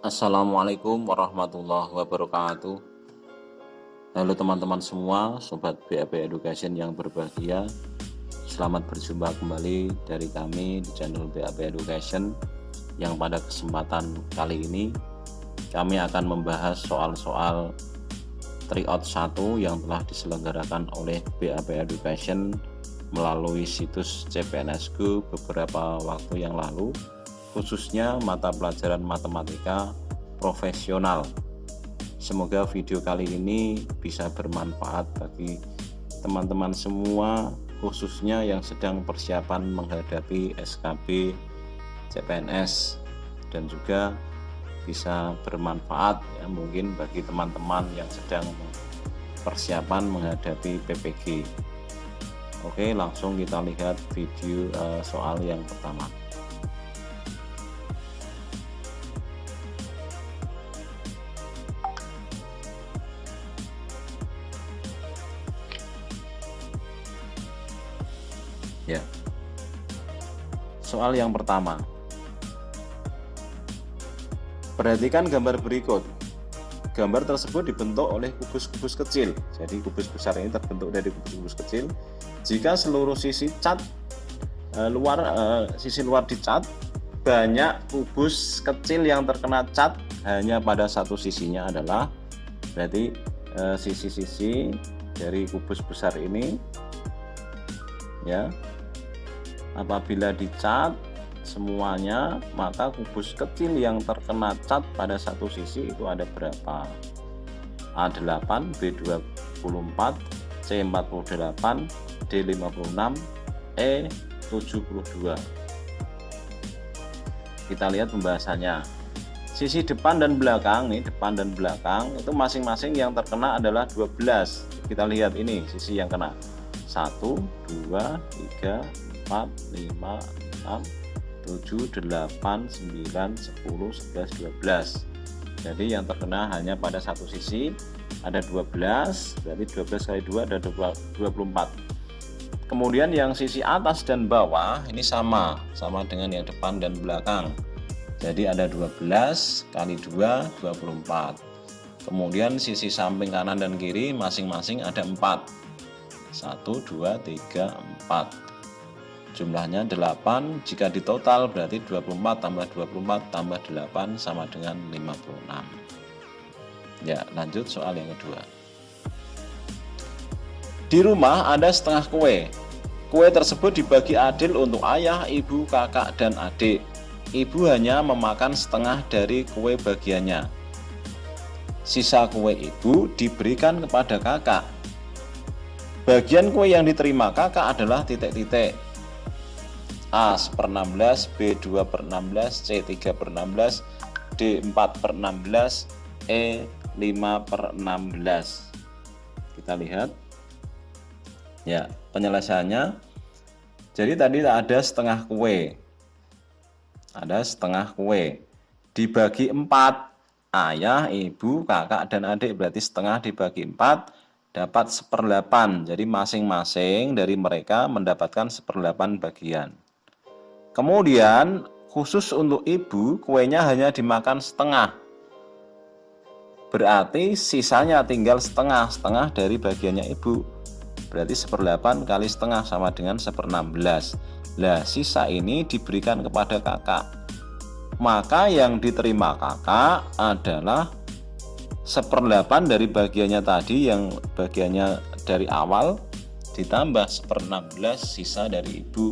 Assalamualaikum warahmatullahi wabarakatuh. Halo teman-teman semua, Sobat BAP Education yang berbahagia. Selamat berjumpa kembali dari kami di channel BAP Education, yang pada kesempatan kali ini kami akan membahas soal-soal tryout 1 yang telah diselenggarakan oleh BAP Education melalui situs CPNS.go beberapa waktu yang lalu, khususnya mata pelajaran matematika profesional. Semoga video kali ini bisa bermanfaat bagi teman-teman semua, khususnya yang sedang persiapan menghadapi SKB CPNS, dan juga bisa bermanfaat ya mungkin bagi teman-teman yang sedang persiapan menghadapi PPG. Oke, langsung kita lihat video soal yang pertama. Ya. Soal yang pertama. Perhatikan gambar berikut. Gambar tersebut dibentuk oleh kubus-kubus kecil. Jadi kubus besar ini terbentuk dari kubus-kubus kecil. Jika seluruh sisi cat sisi luar dicat, banyak kubus kecil yang terkena cat hanya pada satu sisinya adalah, berarti sisi-sisi dari kubus besar ini ya, apabila dicat semuanya, maka kubus kecil yang terkena cat pada satu sisi itu ada berapa? A8, B24, C48, D56, E72. Kita lihat pembahasannya. Sisi depan dan belakang nih, depan dan belakang itu masing-masing yang terkena adalah 12. Kita lihat ini sisi yang kena. 1, 2, 3, 4, 5, 6, 7, 8, 9, 10, 11, 12. Jadi yang terkena hanya pada satu sisi ada 12, berarti 12 kali 2 ada 24. Kemudian yang sisi atas dan bawah ini sama dengan yang depan dan belakang. Jadi ada 12 kali 2, 24. Kemudian sisi samping kanan dan kiri masing-masing ada 4. 1, 2, 3, 4. Jumlahnya 8. Jika ditotal berarti 24 tambah 24 tambah 8 sama dengan 56. Ya, lanjut soal yang kedua. Di rumah ada setengah kue. Kue tersebut dibagi adil untuk ayah, ibu, kakak, dan adik. Ibu hanya memakan setengah dari kue bagiannya. Sisa kue ibu diberikan kepada kakak. Bagian kue yang diterima kakak adalah titik-titik. A/16, B2/16, C3/16, D4/16, E5/16. Kita lihat ya penyelesaiannya. Jadi tadi ada setengah kue, dibagi 4, ayah, ibu, kakak, dan adik, berarti setengah dibagi 4 dapat 1/8. Jadi masing-masing dari mereka mendapatkan 1/8 bagian. Kemudian khusus untuk ibu, kuenya hanya dimakan setengah. Berarti sisanya tinggal setengah dari bagiannya ibu. Berarti 1/8 kali setengah sama dengan 1/16. Lah, sisa ini diberikan kepada kakak. Maka yang diterima kakak adalah 1/8 dari bagiannya tadi, yang bagiannya dari awal, ditambah 1/16 sisa dari ibu.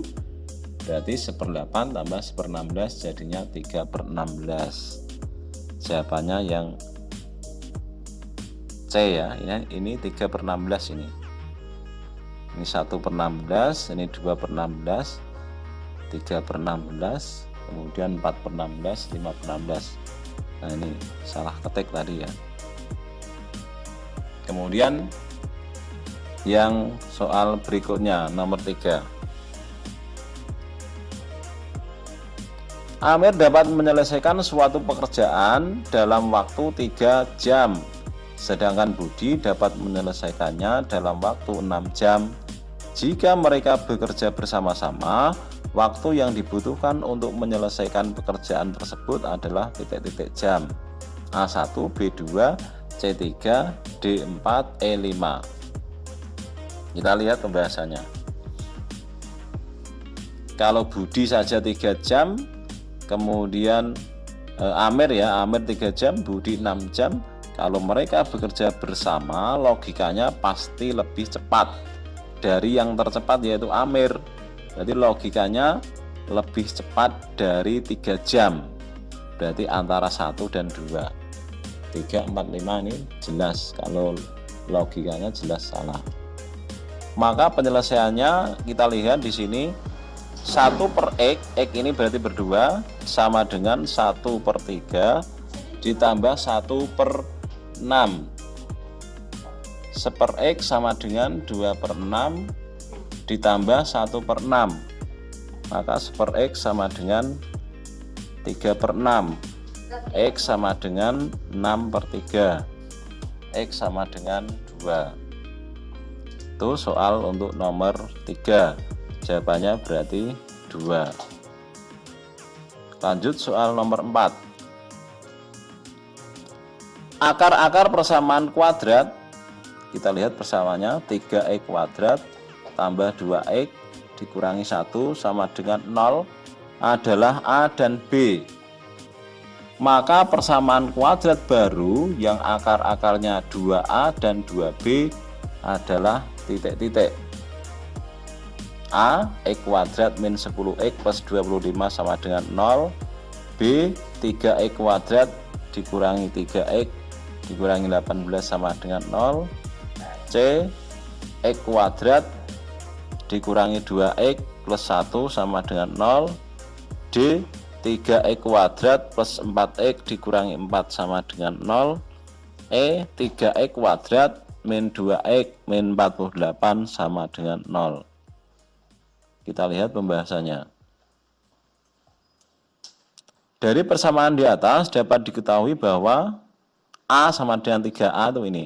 Berarti 1/8 tambah 1/16 jadinya 3/16. Jawabannya yang C ya. Ini 3/16 ini. Ini 1/16, ini 2/16, 3/16, kemudian 4/16, 5/16. Nah, ini salah ketik tadi ya. Kemudian yang soal berikutnya nomor 3. Amir dapat menyelesaikan suatu pekerjaan dalam waktu 3 jam, sedangkan Budi dapat menyelesaikannya dalam waktu 6 jam. Jika mereka bekerja bersama-sama, Waktu yang dibutuhkan untuk menyelesaikan pekerjaan tersebut adalah titik-titik jam. A1, B2, C3, D4, E5. Kita lihat pembahasannya. Kalau Budi saja 3 jam, kemudian Amir 3 jam, Budi 6 jam. Kalau mereka bekerja bersama, logikanya pasti lebih cepat dari yang tercepat, yaitu Amir. Jadi logikanya lebih cepat dari 3 jam. Berarti antara 1 dan 2. 3, 4, 5 ini jelas, kalau logikanya jelas salah. Maka penyelesaiannya kita lihat di sini, 1 per X ini berarti berdua, sama dengan 1 per 3 ditambah 1 per 6. 1 per X sama dengan 2 per 6 ditambah 1 per 6. Maka 1 per X sama dengan 3 per 6. X sama dengan 6 per 3. X sama dengan 2. Itu soal untuk nomor 3. Jawabannya berarti 2. Lanjut soal nomor 4. Akar-akar persamaan kuadrat. Kita lihat persamaannya, 3x kuadrat tambah 2x dikurangi 1 sama dengan 0 adalah A dan B. Maka persamaan kuadrat baru yang akar-akarnya 2A dan 2B adalah titik-titik. A, X kuadrat min 10X plus 25 sama dengan 0. B, 3X kuadrat dikurangi 3X dikurangi 18 sama dengan 0. C, X kuadrat dikurangi 2X plus 1 sama dengan 0. D, 3X kuadrat plus 4X dikurangi 4 sama dengan 0. E, 3X kuadrat min 2X min 48 sama dengan 0. Kita lihat pembahasannya. Dari persamaan di atas dapat diketahui bahwa A sama dengan 3A itu ini.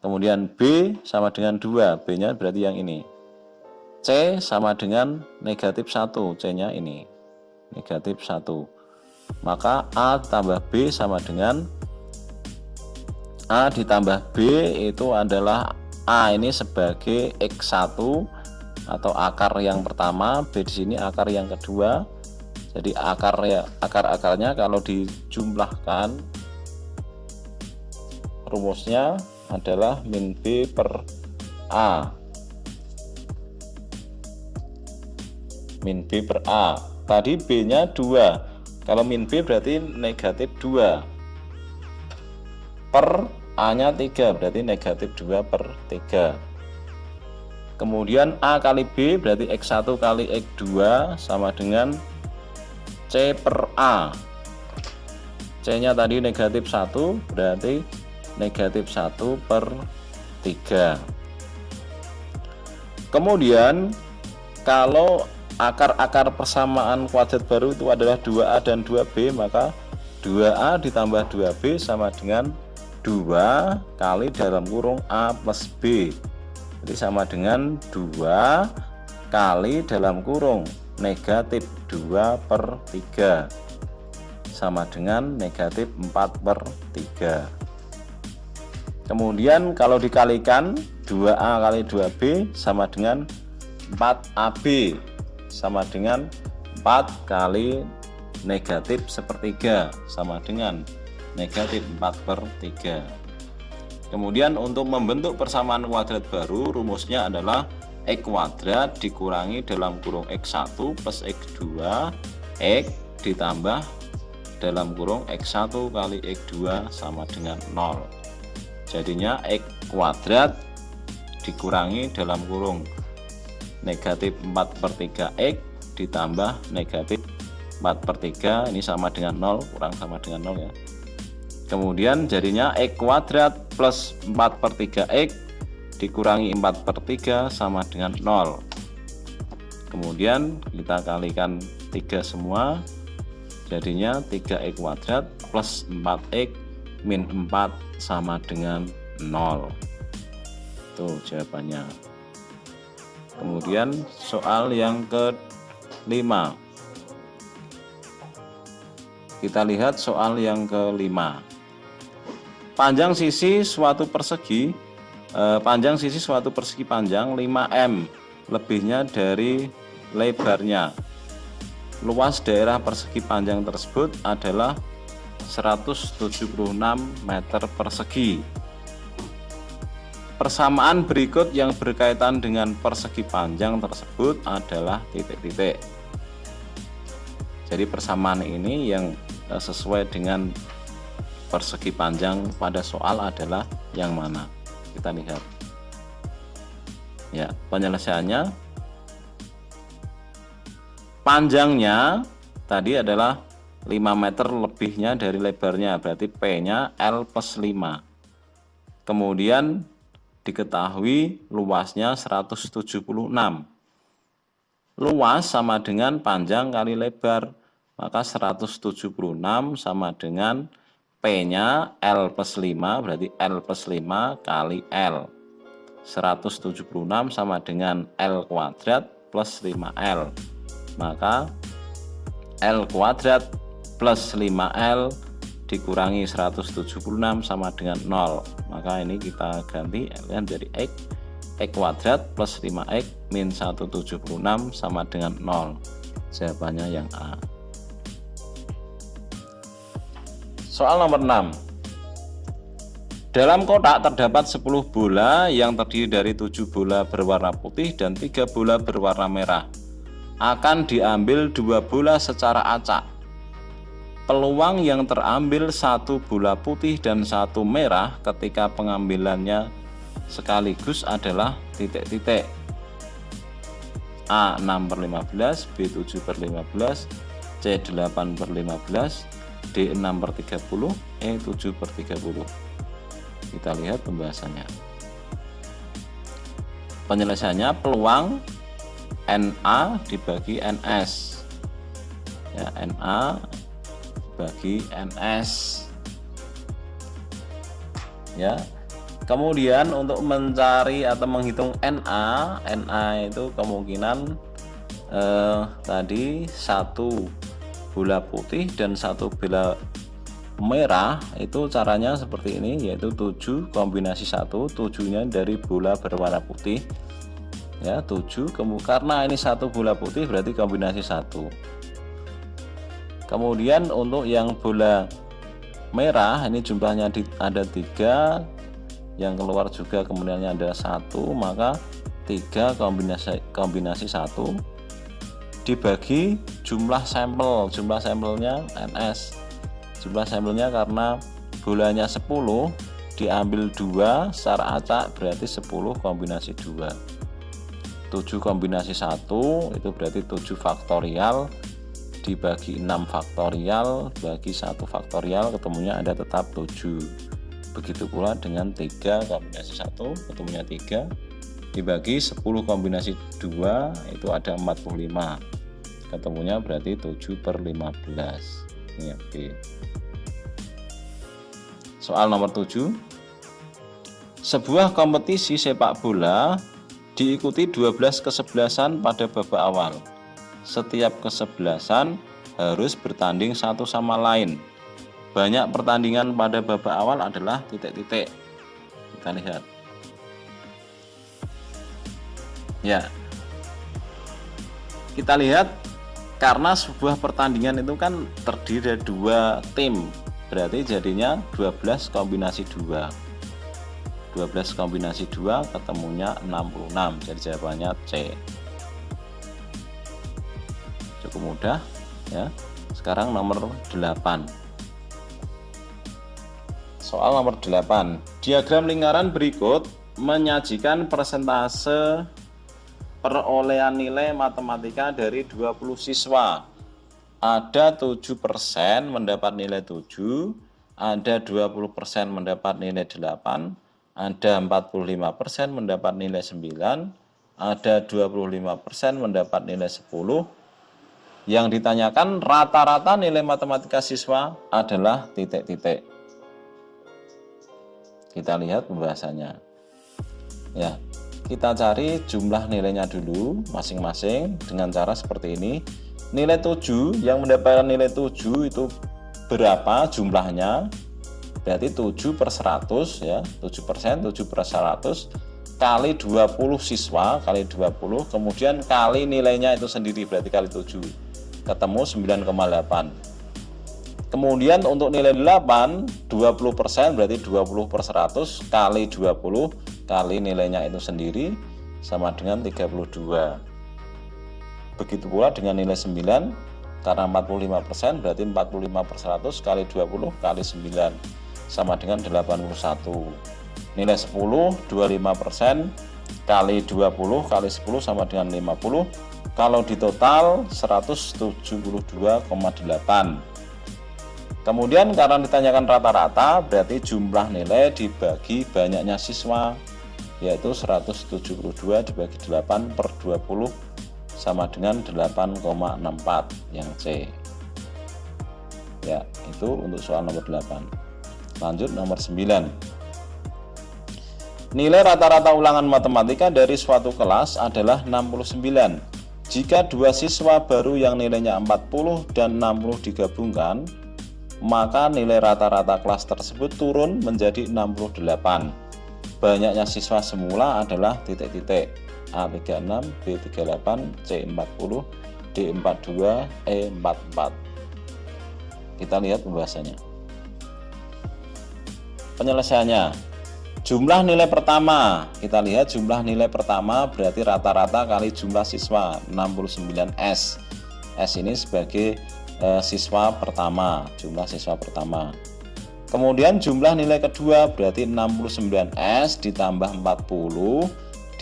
Kemudian B sama dengan 2, B-nya berarti yang ini. C sama dengan negatif 1, C-nya ini. Negatif 1. Maka A tambah B sama dengan A ditambah B itu adalah A ini sebagai X1 atau akar yang pertama, B di sini akar yang kedua. Jadi akar-akarnya kalau dijumlahkan rumusnya adalah min B per A. Min B per A. Tadi B-nya 2. Kalau min B berarti negatif 2. Per A-nya 3, berarti negatif 2 per 3. Kemudian A kali B berarti X1 kali X2 sama dengan C per A. C-nya tadi negatif 1, berarti negatif 1 per 3. Kemudian kalau akar-akar persamaan kuadrat baru itu adalah 2A dan 2B, maka 2A ditambah 2B sama dengan 2 kali dalam kurung A plus B. Jadi sama dengan 2 kali dalam kurung negatif 2 per 3 sama dengan negatif 4 per 3. Kemudian kalau dikalikan 2A kali 2B sama dengan 4AB sama dengan 4 kali negatif sepertiga sama dengan negatif 4 per 3. Kemudian untuk membentuk persamaan kuadrat baru rumusnya adalah X kuadrat dikurangi dalam kurung X1 plus X2 X ditambah dalam kurung X1 kali X2 sama dengan 0. Jadinya X kuadrat dikurangi dalam kurung negatif 4 per 3X ditambah negatif 4 per 3, ini sama dengan 0, kurang sama dengan 0 ya. Kemudian jadinya X kuadrat plus 4 per 3X dikurangi 4 per 3 sama dengan 0. Kemudian kita kalikan 3 semua, jadinya 3X kuadrat plus 4X min 4 sama dengan 0. Itu jawabannya. Kemudian soal yang ke-8. Kita lihat soal yang kelima. Panjang sisi suatu persegi panjang 5 m, lebihnya dari lebarnya. Luas daerah persegi panjang tersebut adalah 176 meter persegi. Persamaan berikut yang berkaitan dengan persegi panjang tersebut adalah titik-titik. Jadi persamaan ini yang sesuai dengan persegi panjang pada soal adalah yang mana? Kita lihat. Ya, penyelesaiannya, panjangnya tadi adalah 5 meter, lebihnya dari lebarnya, berarti P-nya L plus 5. Kemudian diketahui luasnya 176. Luas sama dengan panjang kali lebar, maka 176 sama dengan P-nya L plus 5, berarti L plus 5 kali L. 176 sama dengan L kuadrat plus 5L. Maka L kuadrat plus 5L dikurangi 176 sama dengan 0. Maka ini kita ganti L dari X. X kuadrat plus 5X min 176 sama dengan 0. Jawabannya yang A. Soal nomor 6. Dalam kotak terdapat 10 bola yang terdiri dari 7 bola berwarna putih dan 3 bola berwarna merah. Akan diambil 2 bola secara acak. Peluang yang terambil 1 bola putih dan 1 merah ketika pengambilannya sekaligus adalah titik-titik. A 6/15, B 7/15, C 8/15, D 6/30, E 7/30. Kita lihat pembahasannya. Penyelesaiannya, peluang NA dibagi NS. Ya, NA bagi NS. Ya. Kemudian untuk mencari atau menghitung NA itu kemungkinan tadi 1 bola putih dan 1 bola merah. Itu caranya seperti ini, yaitu 7 kombinasi 1, 7-nya dari bola berwarna putih. Ya, 7, karena ini 1 bola putih berarti kombinasi 1. Kemudian untuk yang bola merah ini jumlahnya ada 3, yang keluar juga kemudiannya ada 1, maka 3 kombinasi 1 dibagi jumlah sampel. Jumlah sampelnya NS. Jumlah sampelnya karena bolanya 10 diambil 2 secara acak, berarti 10 kombinasi 2. 7 kombinasi 1 itu berarti 7 faktorial dibagi 6 faktorial bagi 1 faktorial, ketemunya ada tetap 7. Begitu pula dengan 3 kombinasi 1, ketemunya 3 dibagi 10 kombinasi 2 itu ada 45, ketemunya berarti 7/15. Ini B. Soal nomor 7. Sebuah kompetisi sepak bola diikuti 12 kesebelasan pada babak awal. Setiap kesebelasan harus bertanding satu sama lain. Banyak pertandingan pada babak awal adalah titik-titik. Kita lihat. Ya. Kita lihat, karena sebuah pertandingan itu kan terdiri dari 2 tim. Berarti jadinya 12 kombinasi 2. 12 kombinasi 2 ketemunya 66. Jadi jawabannya C. Cukup mudah ya. Sekarang nomor 8. Soal nomor 8. Diagram lingkaran berikut menyajikan persentase perolehan nilai matematika dari 20 siswa. Ada 7% mendapat nilai 7, ada 20% mendapat nilai 8, ada 45% mendapat nilai 9, ada 25% mendapat nilai 10. Yang ditanyakan rata-rata nilai matematika siswa adalah titik-titik. Kita lihat pembahasannya. Ya, kita cari jumlah nilainya dulu masing-masing dengan cara seperti ini. Nilai 7, yang mendapatkan nilai 7 itu berapa jumlahnya? Berarti 7 per 100 ya, 7%, 7 per 100 kali 20 siswa, kali 20, kemudian kali nilainya itu sendiri, berarti kali 7, ketemu 9,8. Kemudian untuk nilai 8, 20% berarti 20 per 100 kali 20 kali nilainya itu sendiri sama dengan 32. Begitu pula dengan nilai 9, karena 45% berarti 45 per 100 kali 20 kali 9 sama dengan 81. Nilai 10, 25% kali 20 kali 10 sama dengan 50. Kalau di total 172,8. Kemudian karena ditanyakan rata-rata, berarti jumlah nilai dibagi banyaknya siswa, yaitu 172 dibagi 8 per 20 sama dengan 8,64 yang C. Ya, itu untuk soal nomor 8. Lanjut nomor 9. Nilai rata-rata ulangan matematika dari suatu kelas adalah 69. Jika dua siswa baru yang nilainya 40 dan 60 digabungkan, maka nilai rata-rata kelas tersebut turun menjadi 68. Banyaknya siswa semula adalah titik-titik A36, B38, C40, D42, E44. Kita lihat pembahasannya. Penyelesaiannya, jumlah nilai pertama, kita lihat jumlah nilai pertama berarti rata-rata kali jumlah siswa 69S. S ini sebagai siswa pertama, jumlah siswa pertama. Kemudian jumlah nilai kedua berarti 69S ditambah 40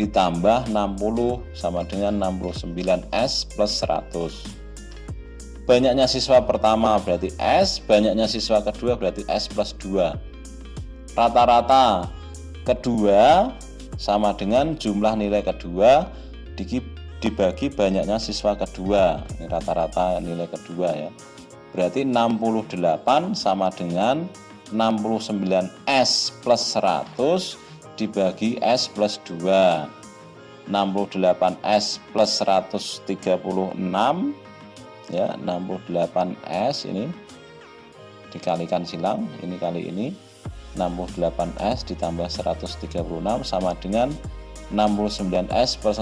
ditambah 60 sama dengan 69S plus 100. Banyaknya siswa pertama berarti S, banyaknya siswa kedua berarti S plus 2. Rata-rata kedua sama dengan jumlah nilai kedua dibagi banyaknya siswa kedua. Ini rata-rata nilai kedua ya. Berarti 68 sama dengan 69S plus 100 dibagi S plus 2. 68S plus 136 ya, 68S ini dikalikan silang, ini kali ini 68S ditambah 136 sama dengan 69S plus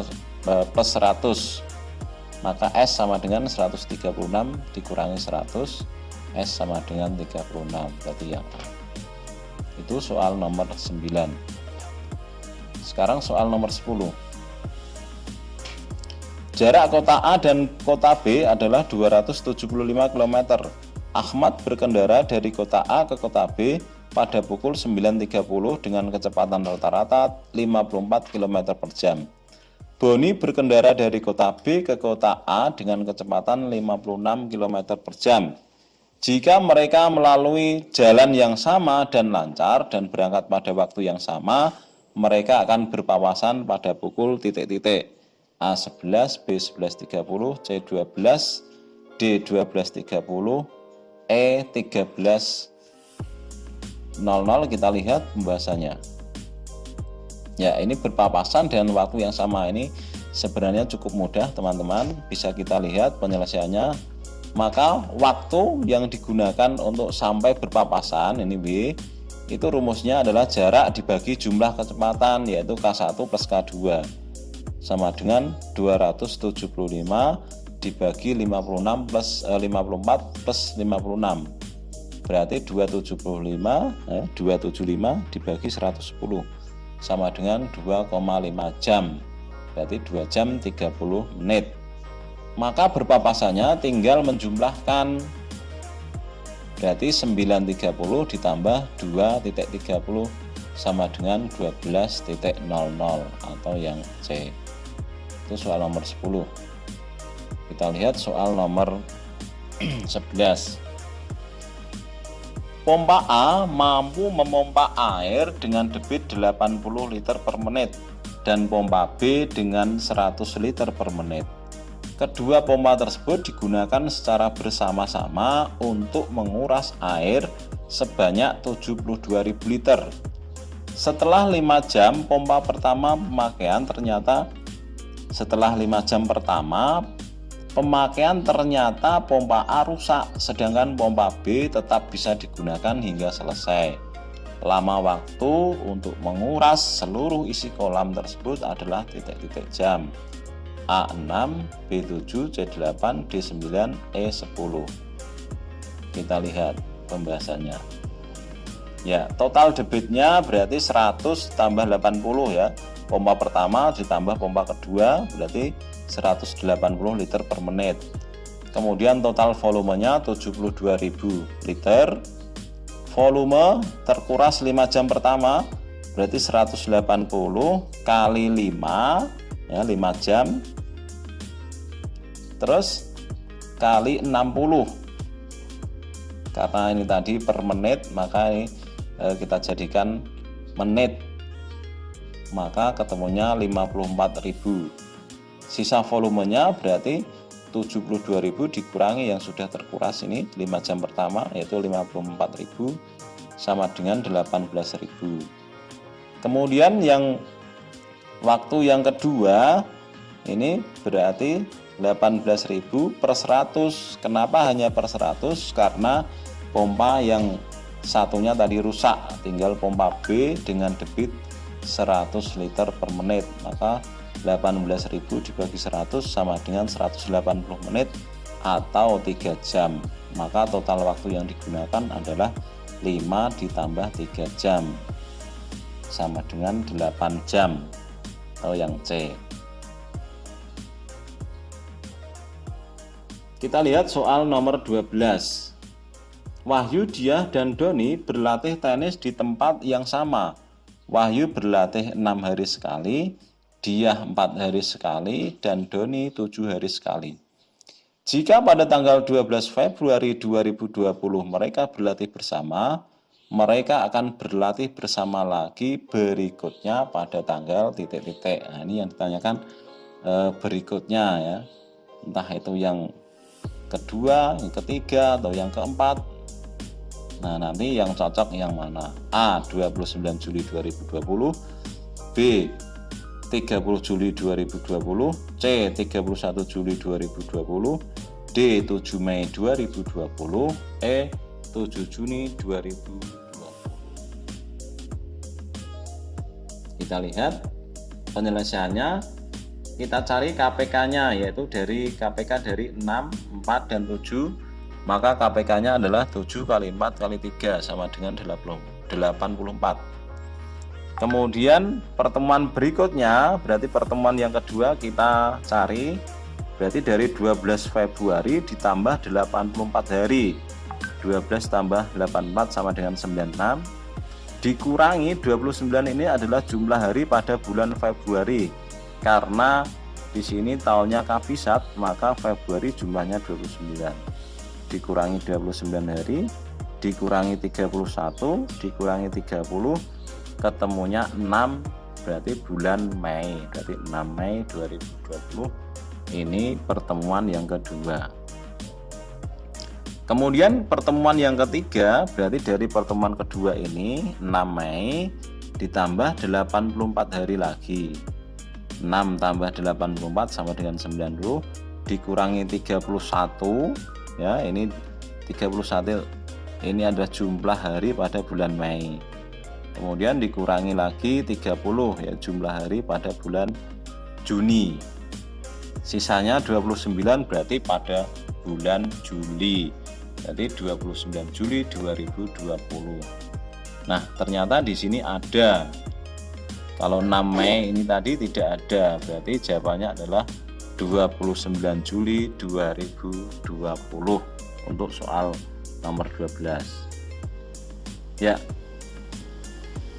100, maka S sama dengan 136 dikurangi 100, S sama dengan 36, berarti yang A. Itu soal nomor 9. Sekarang soal nomor 10. Jarak kota A dan kota B adalah 275 km. Ahmad berkendara dari kota A ke kota B pada pukul 9.30 dengan kecepatan rata-rata 54 km per jam. Boni berkendara dari kota B ke kota A dengan kecepatan 56 km per jam. Jika mereka melalui jalan yang sama dan lancar dan berangkat pada waktu yang sama, mereka akan berpapasan pada pukul titik-titik A11, B11.30, C12, D12.30, E13.00. Kita lihat pembahasannya. Ya, ini berpapasan dengan waktu yang sama. Ini sebenarnya cukup mudah teman-teman, bisa kita lihat penyelesaiannya. Maka waktu yang digunakan untuk sampai berpapasan, ini B, itu rumusnya adalah jarak dibagi jumlah kecepatan, yaitu K1 plus K2 sama dengan 275 dibagi 56 plus 54 plus 56, berarti 275 dibagi 110 sama dengan 2,5 jam, berarti 2 jam 30 menit. Maka berpapasannya tinggal menjumlahkan, berarti 9.30 ditambah 2.30 sama dengan 12.00 atau yang C. Itu soal nomor 10. Kita lihat soal nomor 11. Pompa A mampu memompa air dengan debit 80 liter per menit dan pompa B dengan 100 liter per menit. Kedua pompa tersebut digunakan secara bersama-sama untuk menguras air sebanyak 72.000 liter. Setelah 5 jam pompa pertama pemakaian ternyata pompa A rusak, sedangkan pompa B tetap bisa digunakan hingga selesai. Lama waktu untuk menguras seluruh isi kolam tersebut adalah titik-titik jam A6, B7, C8, D9, E10. Kita lihat pembahasannya. Ya, total debitnya berarti 100 tambah 80 ya. Pompa pertama ditambah pompa kedua berarti 180 liter per menit. Kemudian total volumenya 72.000 liter. Volume terkuras 5 jam pertama berarti 180 kali 5 ya, 5 jam. Terus kali 60. Karena ini tadi per menit, maka ini kita jadikan menit, maka ketemunya 54.000. Sisa volumenya berarti 72.000 dikurangi yang sudah terkuras ini 5 jam pertama, yaitu 54.000 sama dengan 18.000. Kemudian yang waktu yang kedua ini berarti 18.000 per 100. Kenapa hanya per 100? Karena pompa yang satunya tadi rusak, tinggal pompa B dengan debit 100 liter per menit, maka 18.000 dibagi 100 sama dengan 180 menit atau 3 jam. Maka total waktu yang digunakan adalah 5 ditambah 3 jam sama dengan 8 jam atau yang C. Kita lihat soal nomor 12. Wahyu, Diah, dan Doni berlatih tenis di tempat yang sama. Wahyu berlatih 6 hari sekali, Diah 4 hari sekali, dan Doni 7 hari sekali. Jika pada tanggal 12 Februari 2020 mereka berlatih bersama, mereka akan berlatih bersama lagi berikutnya pada tanggal titik-titik. Nah, ini yang ditanyakan berikutnya ya. Entah itu yang kedua, yang ketiga, atau yang keempat. Nah, nanti yang cocok yang mana? A. 29 Juli 2020, B. 30 Juli 2020, C. 31 Juli 2020, D. 7 Mei 2020, E. 7 Juni 2020. Kita lihat penyelesaiannya. Kita cari KPK-nya, yaitu dari KPK dari 6, 4, dan 7. Maka KPK-nya adalah 7 kali 4 kali 3 sama dengan 84. Kemudian pertemuan berikutnya, berarti pertemuan yang kedua kita cari. Berarti dari 12 Februari ditambah 84 hari. 12 tambah 84 sama dengan 96. Dikurangi 29 ini adalah jumlah hari pada bulan Februari. Karena di sini tahunnya kabisat, maka Februari jumlahnya 29. Dikurangi 29 hari, dikurangi 31, dikurangi 30, ketemunya 6, berarti bulan Mei. Berarti 6 Mei 2020 ini pertemuan yang kedua. Kemudian pertemuan yang ketiga, berarti dari pertemuan kedua ini 6 Mei ditambah 84 hari lagi. 6 tambah 84 sama dengan 90, dikurangi 31 ya, ini 31 ini adalah jumlah hari pada bulan Mei. Kemudian dikurangi lagi 30 ya, jumlah hari pada bulan Juni. Sisanya 29 berarti pada bulan Juli. Jadi 29 Juli 2020. Nah, ternyata di sini ada. Kalau 6 Mei ini tadi tidak ada, berarti jawabannya adalah 29 Juli 2020 untuk soal nomor 12. Ya,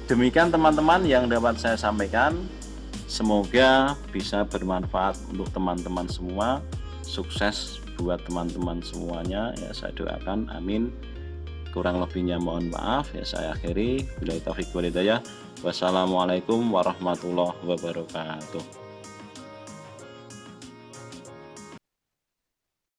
demikian teman-teman yang dapat saya sampaikan. Semoga bisa bermanfaat untuk teman-teman semua. Sukses buat teman-teman semuanya ya, saya doakan, amin. Kurang lebihnya mohon maaf ya, saya akhiri. Billahi taufiq wal hidayah. Wassalamualaikum warahmatullahi wabarakatuh.